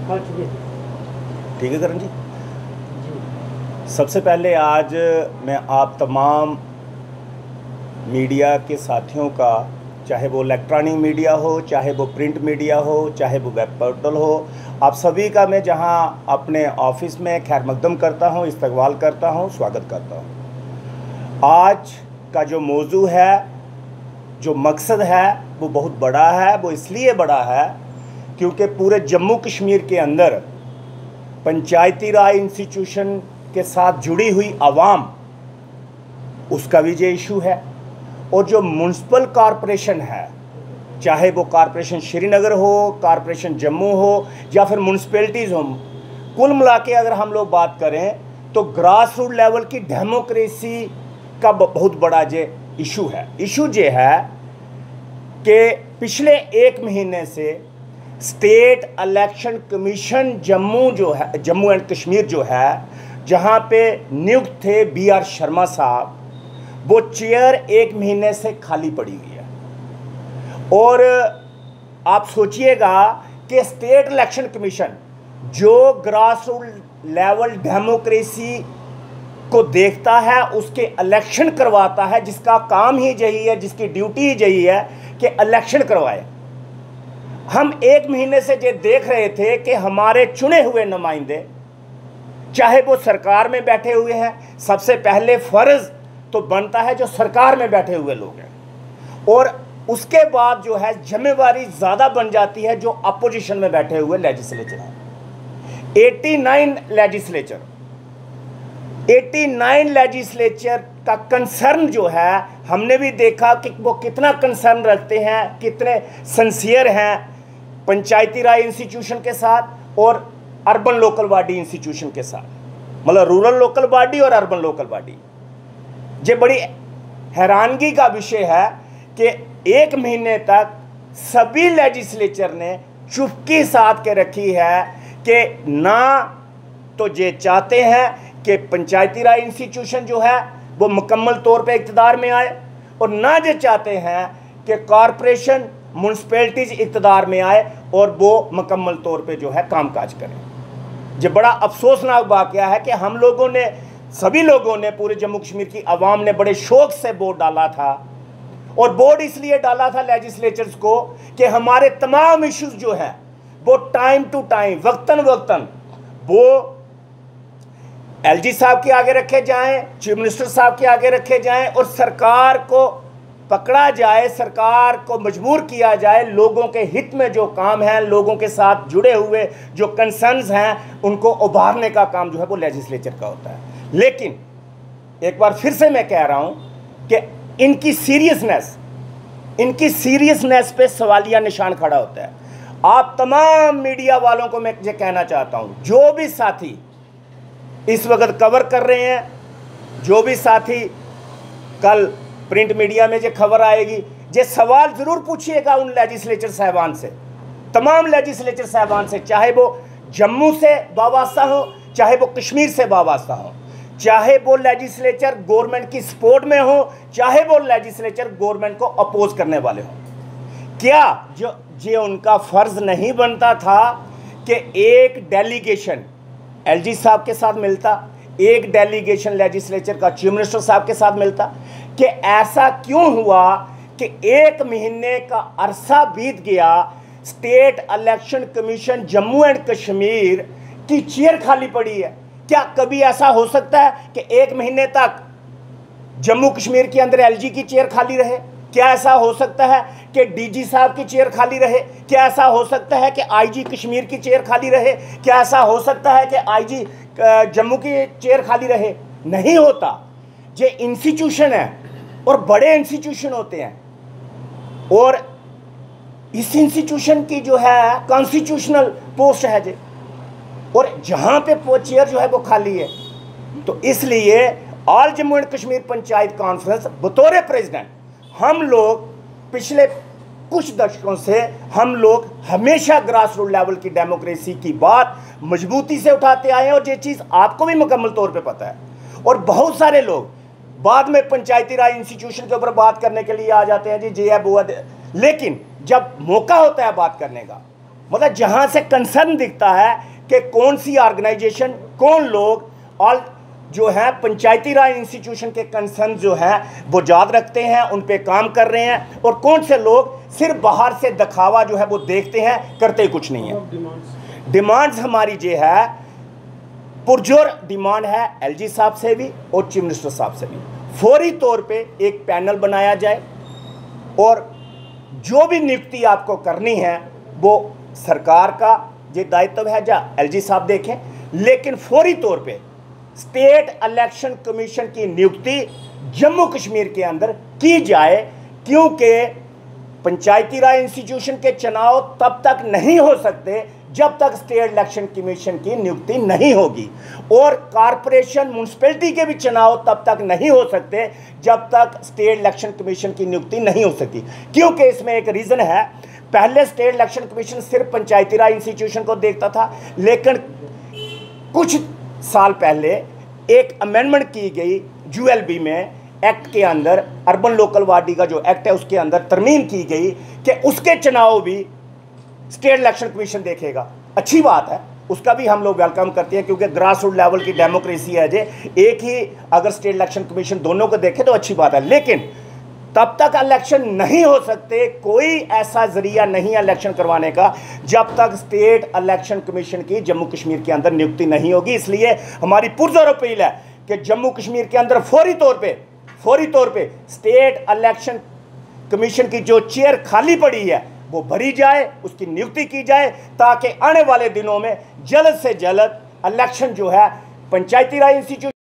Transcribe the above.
ठीक है करण जी। सबसे पहले आज मैं आप तमाम मीडिया के साथियों का, चाहे वो इलेक्ट्रॉनिक मीडिया हो, चाहे वो प्रिंट मीडिया हो, चाहे वो वेब पोर्टल हो, आप सभी का मैं जहां अपने ऑफिस में खैर मकदम करता हूं, इस्तकबाल करता हूं, स्वागत करता हूं। आज का जो मौजू है, जो मकसद है, वो बहुत बड़ा है। वो इसलिए बड़ा है क्योंकि पूरे जम्मू कश्मीर के अंदर पंचायती राज इंस्टीट्यूशन के साथ जुड़ी हुई आवाम, उसका भी ये इशू है। और जो म्यूनसिपल कॉरपोरेशन है, चाहे वो कॉरपोरेशन श्रीनगर हो, कॉरपोरेशन जम्मू हो या फिर म्यूनसिपैलिटीज़ हो, कुल मिला के अगर हम लोग बात करें तो ग्रास रूट लेवल की डेमोक्रेसी का बहुत बड़ा ये इशू है। इशू ये है कि पिछले एक महीने से स्टेट इलेक्शन कमीशन जम्मू जो है, जम्मू एंड कश्मीर जो है, जहाँ पे नियुक्त थे BR शर्मा साहब, वो चेयर एक महीने से खाली पड़ी हुई है। और आप सोचिएगा कि स्टेट इलेक्शन कमीशन जो ग्रास रूट लेवल डेमोक्रेसी को देखता है, उसके इलेक्शन करवाता है, जिसका काम ही यही है, जिसकी ड्यूटी ही यही है कि इलेक्शन करवाए। हम एक महीने से ये देख रहे थे कि हमारे चुने हुए नुमाइंदे, चाहे वो सरकार में बैठे हुए हैं, सबसे पहले फ़र्ज़ तो बनता है जो सरकार में बैठे हुए लोग हैं, और उसके बाद जो है जिम्मेवारी ज़्यादा बन जाती है जो अपोजिशन में बैठे हुए लेजिस्लेचर हैं। 89 लेजिस्लेचर का कंसर्न जो है, हमने भी देखा कि वो कितना कंसर्न रखते हैं, कितने सिंसियर हैं पंचायती राज इंस्टीट्यूशन के साथ और अर्बन लोकल बॉडी इंस्टीट्यूशन के साथ, मतलब रूरल लोकल बॉडी और अर्बन लोकल बॉडी। ये बड़ी हैरानगी का विषय है कि एक महीने तक सभी लेजिस्लेचर ने चुप्पी साध के रखी है कि ना तो ये चाहते हैं कि पंचायती राज इंस्टीट्यूशन जो है वो मुकम्मल तौर पे इक़्तिदार में आए, और ना ये चाहते हैं कि कॉरपोरेशन म्यूनसिपैलिटीज़ इक़्तिदार में आए और वो मुकम्मल तौर पे जो है कामकाज करें। ये बड़ा अफसोसनाक वाक़या है कि हम लोगों ने, सभी लोगों ने, पूरे जम्मू कश्मीर की आवाम ने बड़े शौक़ से वोट डाला था, और वोट इसलिए डाला था लेजिस्लेचर्स को कि हमारे तमाम इश्यूज जो हैं वो टाइम टू टाइम, वक्तन वक्तन वो LG साहब के आगे रखे जाएं, चीफ मिनिस्टर साहब के आगे रखे जाएं, और सरकार को पकड़ा जाए, सरकार को मजबूर किया जाए, लोगों के हित में जो काम है, लोगों के साथ जुड़े हुए जो कंसर्न्स हैं, उनको उभारने का काम जो है वो लेजिस्लेचर का होता है। लेकिन एक बार फिर से मैं कह रहा हूं कि इनकी सीरियसनेस पे सवालिया निशान खड़ा होता है। आप तमाम मीडिया वालों को मैं ये कहना चाहता हूं, जो भी साथी इस वक्त कवर कर रहे हैं, जो भी साथी कल प्रिंट मीडिया में ये खबर आएगी, ये सवाल ज़रूर पूछिएगा उन लेजिस्लेचर साहबान से, तमाम लेजिस्लेचर साहबान से, चाहे वो जम्मू से वाबस्ता हो, चाहे वो कश्मीर से वाबस्ता हो, चाहे वो लेजिस्लेचर गवर्नमेंट की सपोर्ट में हो, चाहे वो लेजिस्लेचर गवर्नमेंट को अपोज करने वाले हो। क्या जो उनका फ़र्ज़ नहीं बनता था कि एक डेलीगेशन LG साहब के साथ मिलता, एक डेलीगेशन लेजिस्लेचर का चीफ मिनिस्टर साहब के साथ मिलता? कि ऐसा क्यों हुआ कि एक महीने का अरसा बीत गया, state election commission Jammu and Kashmir की चेयर खाली पड़ी है? क्या कभी ऐसा हो सकता है कि एक महीने तक जम्मू कश्मीर के अंदर LG की चेयर खाली रहे? क्या ऐसा हो सकता है कि DG साहब की चेयर खाली रहे? क्या ऐसा हो सकता है कि IG कश्मीर की चेयर खाली रहे? क्या ऐसा हो सकता है कि IG जम्मू की चेयर खाली रहे? नहीं होता। ये इंस्टीट्यूशन है और बड़े इंस्टीट्यूशन होते हैं, और इस इंस्टीट्यूशन की जो है कॉन्स्टिट्यूशनल पोस्ट है जे, और जहाँ पे वो चेयर जो है वो खाली है। तो इसलिए all Jammu and Kashmir panchayat conference बतौर प्रेसिडेंट, हम लोग पिछले कुछ दशकों से हम लोग हमेशा ग्रास रूट लेवल की डेमोक्रेसी की बात मजबूती से उठाते आए हैं, और ये चीज़ आपको भी मुकम्मल तौर पे पता है। और बहुत सारे लोग बाद में पंचायती राज इंस्टीट्यूशन के ऊपर बात करने के लिए आ जाते हैं, जी ये है वो है, लेकिन जब मौका होता है बात करने का, मतलब जहां से कंसर्न दिखता है कि कौन सी ऑर्गेनाइजेशन, कौन लोग और जो है पंचायती राज इंस्टीट्यूशन के कंसर्न जो है वो याद रखते हैं, उन पे काम कर रहे हैं, और कौन से लोग सिर्फ बाहर से दिखावा जो है वो देखते हैं, करते कुछ नहीं है। डिमांड्स हमारी जो है पुरजोर डिमांड है एलजी साहब से भी और चीफ मिनिस्टर साहब से भी, फौरी तौर पे एक पैनल बनाया जाए और जो भी नियुक्ति आपको करनी है वो सरकार का ये दायित्व है, जा एलजी साहब देखें, लेकिन फौरी तौर पे स्टेट इलेक्शन कमीशन की नियुक्ति जम्मू कश्मीर के अंदर की जाए, क्योंकि पंचायती राज इंस्टीट्यूशन के चुनाव तब तक नहीं हो सकते जब तक स्टेट इलेक्शन कमीशन की नियुक्ति नहीं होगी, और कारपोरेशन म्यूनसिपैलिटी के भी चुनाव तब तक नहीं हो सकते जब तक स्टेट इलेक्शन कमीशन की नियुक्ति नहीं हो सकती। क्योंकि इसमें एक रीज़न है, पहले स्टेट इलेक्शन कमीशन सिर्फ पंचायती राज इंस्टीट्यूशन को देखता था, लेकिन कुछ साल पहले एक अमेंडमेंट की गई यूएलबी में, एक्ट के अंदर, अर्बन लोकल बॉडी का जो एक्ट है उसके अंदर तरमीम की गई कि उसके चुनाव भी स्टेट इलेक्शन कमीशन देखेगा। अच्छी बात है, उसका भी हम लोग वेलकम करते हैं, क्योंकि ग्रास रूट लेवल की डेमोक्रेसी है जे, एक ही अगर स्टेट इलेक्शन कमीशन दोनों को देखे तो अच्छी बात है, लेकिन तब तक इलेक्शन नहीं हो सकते, कोई ऐसा जरिया नहीं है इलेक्शन करवाने का जब तक स्टेट इलेक्शन कमीशन की जम्मू कश्मीर के अंदर नियुक्ति नहीं होगी। इसलिए हमारी पुरजोर अपील है कि जम्मू कश्मीर के अंदर फौरी तौर पे स्टेट इलेक्शन कमीशन की जो चेयर खाली पड़ी है वो भरी जाए, उसकी नियुक्ति की जाए, ताकि आने वाले दिनों में जल्द से जल्द इलेक्शन जो है पंचायती राज इंस्टीट्यूशन